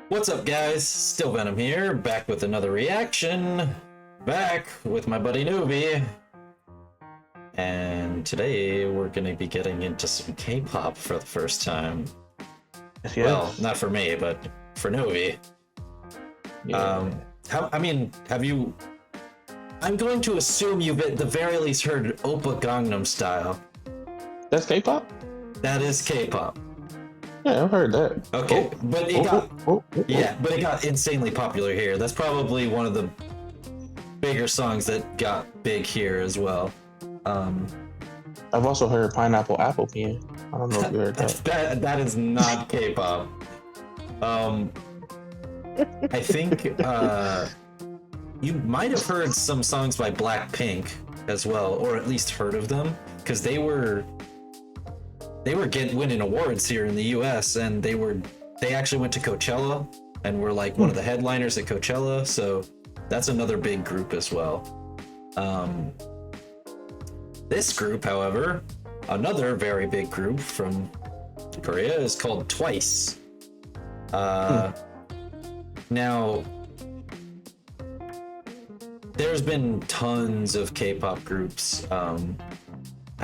What's up, guys? StillVenom here, back with another reaction. Back with my buddy Novey. And today we're going to be getting into some K-pop for the first time. Yes. Well, not for me, but for Novey. Yeah. Have you... I'm going to assume you've at the very least heard Oppa Gangnam Style. That's K-pop? That is K-pop. Yeah, I've heard that. Okay, but it got... Yeah, but it got insanely popular here. That's probably one of the bigger songs that got big here as well. I've also heard Pineapple Apple Pen. I don't know if you heard that. That is not K-pop. I think you might have heard some songs by Blackpink as well, or at least heard of them, because they were winning awards here in the US, and they actually went to Coachella and were like one of the headliners at Coachella, so that's another big group as well. This group, however, another very big group from Korea, is called Twice. Now, there's been tons of K-pop groups. I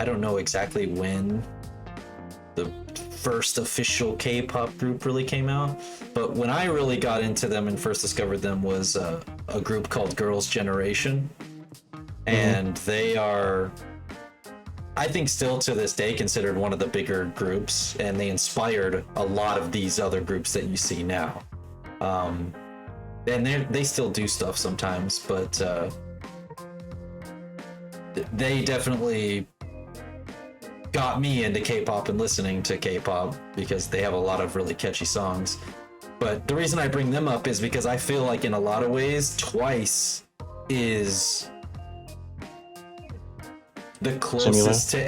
don't know exactly when the first official K-pop group really came out, but when I really got into them and first discovered them was a group called Girls' Generation, and they are, I think, still to this day considered one of the bigger groups, and they inspired a lot of these other groups that you see now. And they still do stuff sometimes, but they definitely got me into K-pop and listening to K-pop because they have a lot of really catchy songs. But the reason I bring them up is because I feel like in a lot of ways, Twice is the closest to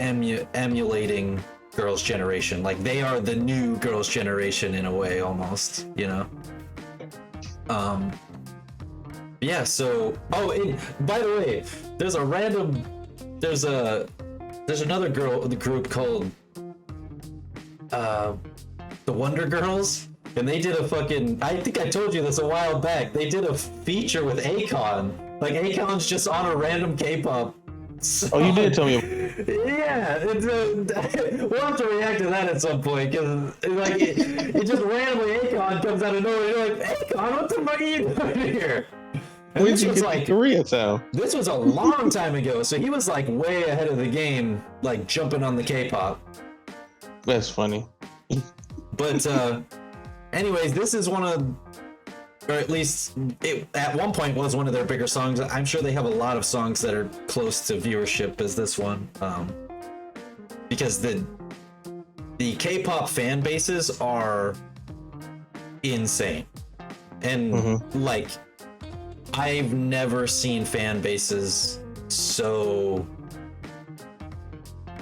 emulating Girls' Generation. Like, they are the new Girls' Generation in a way, almost, you know? Yeah, so... Oh, and by the way, there's another group called the Wonder Girls, and they did a fucking... I think I told you this a while back. They did a feature with Akon. Like, Akon's just on a random K-pop song. Oh, you did tell me. Yeah, we'll have to react to that at some point, because like it just randomly Akon comes out of nowhere. You're like, Akon, what the fuck are you doing here? When did you get like Koreatown? This was a long time ago, so he was like way ahead of the game, like jumping on the K-pop. That's funny. But anyways, this is one of, or at least it at one point was one of their bigger songs. I'm sure they have a lot of songs that are close to viewership as this one, because the K-pop fan bases are insane, and like, I've never seen fan bases so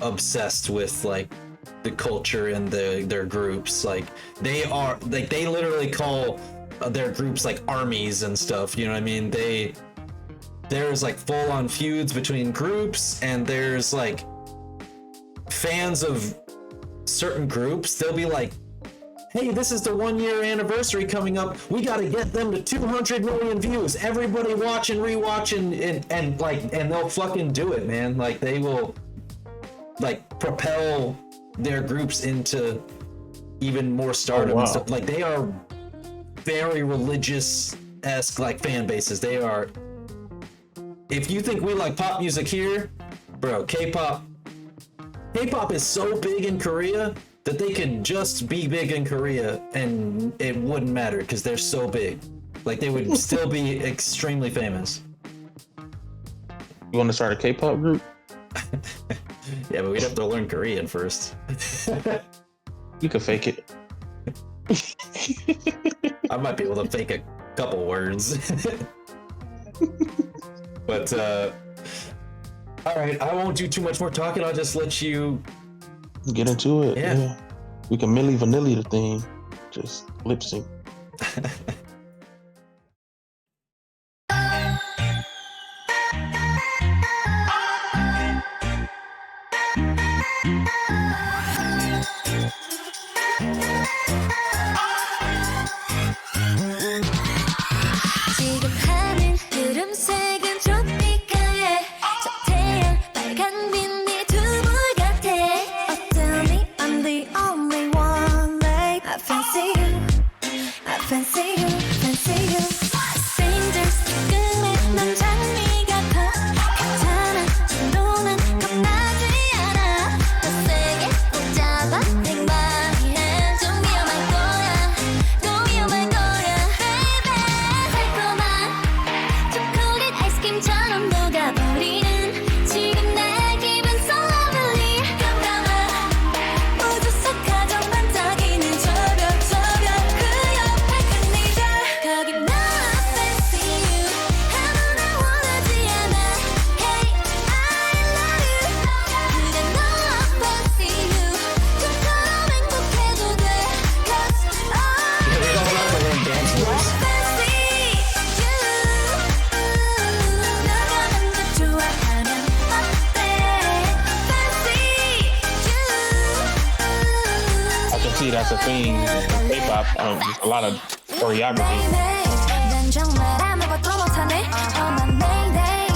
obsessed with like the culture and their groups. Like, they literally call their groups like armies and stuff, you know what I mean? There's like full-on feuds between groups, and there's like fans of certain groups, they'll be like, hey, this is the 1-year anniversary coming up, we gotta get them to 200 million views, everybody watch and rewatch, and they'll fucking do it, man. Like, they will like propel their groups into even more stardom. And stuff. Like, they are very religious-esque like fan bases. They are, if you think we like pop music here, bro, K-pop is so big in Korea that they could just be big in Korea and it wouldn't matter because they're so big. Like, they would still be extremely famous. You want to start a K-pop group? Yeah, but we'd have to learn Korean first. You could fake it. I might be able to fake a couple words. But all right, I won't do too much more talking. I'll just let you get into it. Yeah. We can Milli Vanilli the thing. Just lip sync. Fancy you, fancy you. Strangers 꿈에 넌 장미 같아. 괜찮아, 너는 겁나지 않아. 더 세게 붙잡아 내 맘이 좀 위험할 거야. 또 위험할 거야, baby. 달콤한 초콜릿 아이스크림처럼 녹아버리는 지금 내 기분 so lovely. 깜깜한 우주 속 가장 반짝이는 저별 그 옆에 그네가 거기 나 fancy you. 아무나 원하지 않아. Hey, I love you. 그래 너 fancy you. 좀처럼 행복해도 돼. Cause They all have their own dance moves. fancy you. 너가 먼저 좋아하면 어때? Fancy you. I can see that's a thing in K-pop. A lot of choreography. 난 정말 아무것도 못하네. 난 mayday.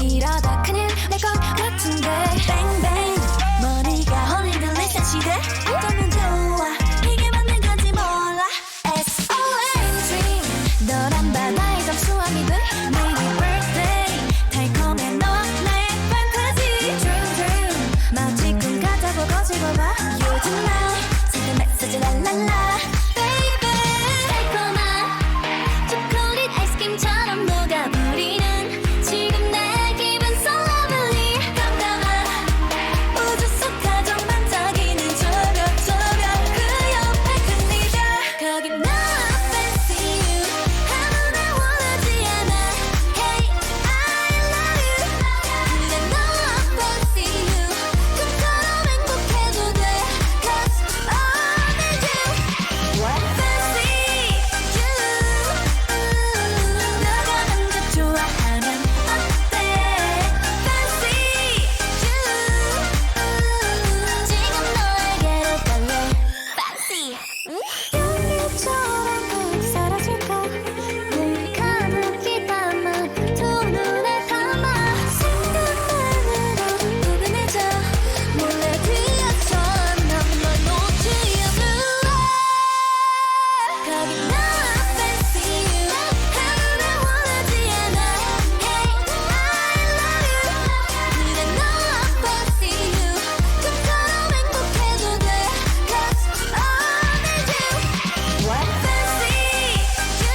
이러다 큰일 날 것 같은데. Bang bang. 머리가 홀리는 리셋 시대. 어쩌면 좋아. 이게 맞는 건지 몰라. SOS dream. 너란 바다의 잠수함이 돼. 내게 birthday. 달콤해 너와 나의 fantasy. Dream dream. 마치 꿈 같다고 거지고 봐. 요즘 날 지금 메시지 랄랄라. Baby. 달콤한 초콜릿 아이스크림처럼 녹아버리는 지금 내 기분 so lovely. 깜깜한 우주 속 가장 반짝이는 저별 그 옆에 그네가 거기 나 fancy you. 아무나 원하지 않아. Hey, I love you. 그래 너 fancy you. 좀처럼 행복해도 돼. Cause I need you. Fancy you. 너가 먼저 좋아하면 어때? Fancy you. 지금 너에게로 갈래. Fancy. 연기처럼 꼭 사라질까? 늘 가득히 담아 두 눈에 담아 생각만으로 포근해져. 몰래 들려줘 난 널 놓지 않을래. 거기 나 fancy you. 아무나 원하지 않아. Hey, I love you. 그래 너 fancy you. 좀처럼 행복해도 돼. Cause I need you. Fancy you.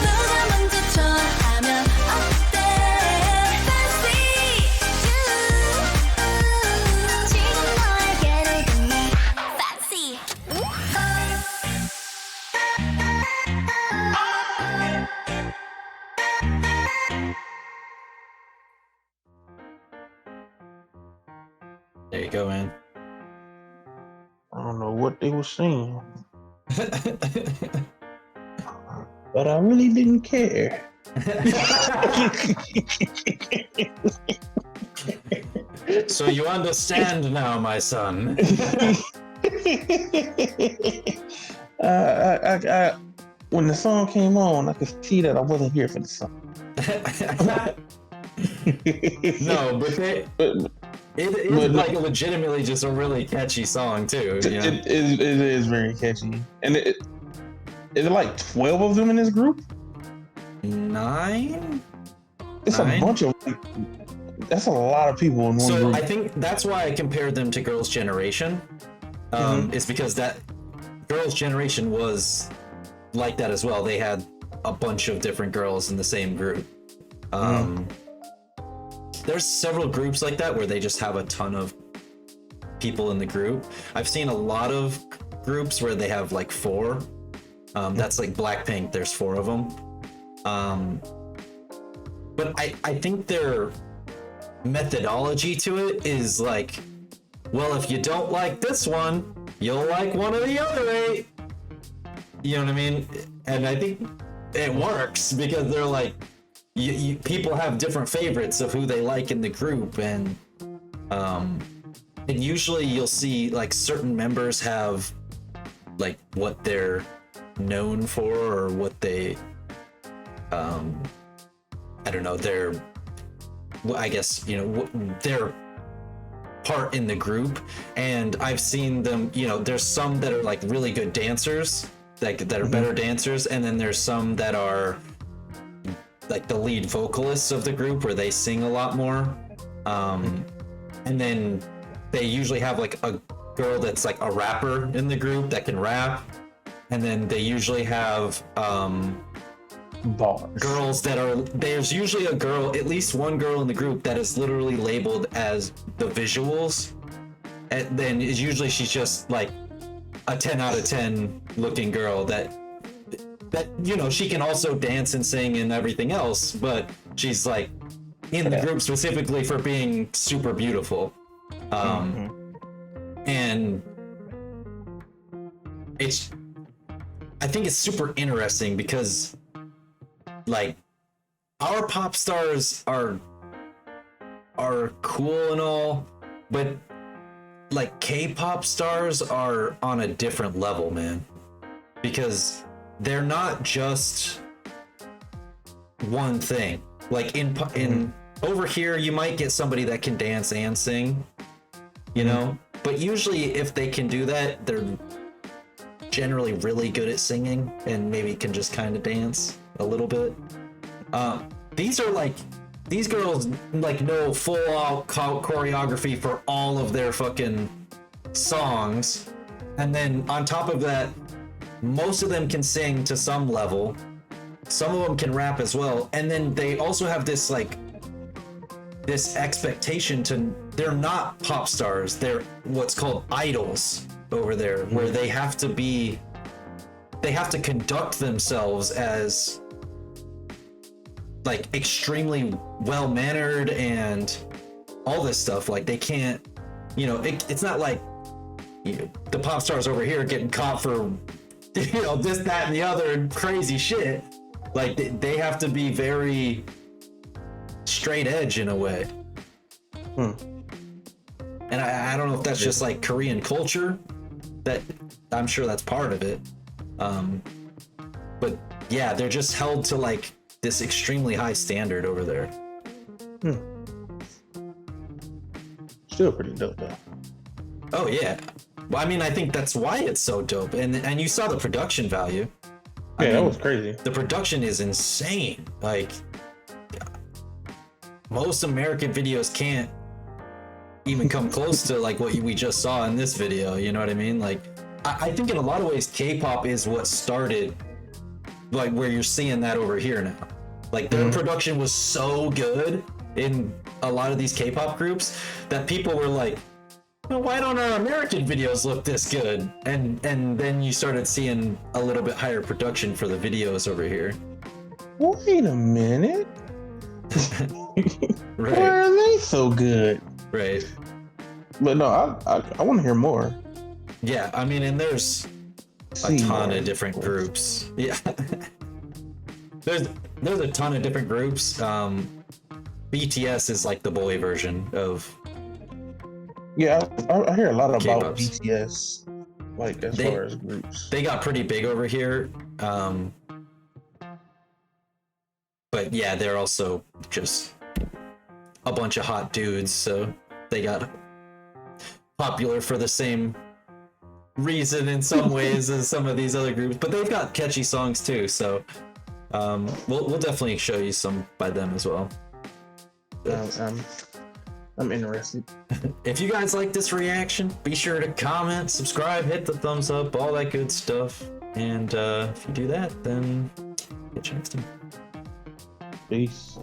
너가 먼저 좋아하면 어때? Fancy you. 지금 너에게로 갈래. Fancy. There you go, man. I don't know what they were saying, but I really didn't care. So you understand now, my son. When the song came on, I could see that I wasn't here for the song. No, but it is like legitimately just a really catchy song too. You know? It is very catchy, and is it like 12 of them in this group? 9? It's 9? a bunch of. That's a lot of people in one So group. I think that's why I compared them to Girls' Generation. Is because that Girls' Generation was like that as well. They had a bunch of different girls in the same group. There's several groups like that where they just have a ton of people in the group. I've seen a lot of groups where they have like 4. That's like Blackpink. There's 4 of them. But I think their methodology to it is like, well, if you don't like this one, you'll like one of the other 8. You know what I mean? And I think it works because they're like, people have different favorites of who they like in the group, and usually you'll see like certain members have like what they're known for or what they I don't know, their their part in the group. And I've seen them, there's some that are like really good dancers like that are better dancers, and then there's some that are like the lead vocalists of the group where they sing a lot more. And then they usually have like a girl that's like a rapper in the group that can rap, and then they usually have girls that are, there's usually a girl, at least one girl in the group that is literally labeled as the visuals, and then is usually she's just like a 10 out of 10 looking girl that you know, she can also dance and sing and everything else, but she's like in the group specifically for being super beautiful. And I think it's super interesting because like our pop stars are cool and all, but like K-pop stars are on a different level, man, because they're not just one thing. Like in over here, you might get somebody that can dance and sing, you know, but usually if they can do that, they're generally really good at singing and maybe can just kind of dance a little bit. These girls like know full out choreography for all of their fucking songs, and then on top of that, most of them can sing to some level. Some of them can rap as well, and then they also have this like this expectation to, they're not pop stars, they're what's called idols over there, where they have to conduct themselves as like extremely well mannered and all this stuff. Like they can't, you know, it's not like, you know, the pop stars over here getting caught for, you know, this, that, and the other crazy shit. Like they have to be very straight edge in a way. And I don't know if that's just like Korean culture, that I'm sure that's part of it. But yeah, they're just held to like this extremely high standard over there. Still pretty dope though. Oh yeah. Well, I mean, I think that's why it's so dope. And you saw the production value. Yeah, that was crazy. The production is insane. Like most American videos can't even come close to like what we just saw in this video. You know what I mean? Like I think in a lot of ways K-pop is what started like where you're seeing that over here now. Like their production was so good in a lot of these K-pop groups that people were like, well, why don't our American videos look this good? And then you started seeing a little bit higher production for the videos over here. Wait a minute. Right. Why are they so good? Right. But no, I want to hear more. Yeah, I mean, and there's a ton of different groups. Yeah. there's a ton of different groups. BTS is like the boy version of. Yeah, I hear a lot about K-pops. BTS, like as far as groups. They got pretty big over here. But yeah, they're also just a bunch of hot dudes, so they got popular for the same reason in some ways as some of these other groups. But they've got catchy songs too, so we'll definitely show you some by them as well. I'm interested. If you guys like this reaction, be sure to comment, subscribe, hit the thumbs up, all that good stuff. And if you do that, then catch you next time. Peace.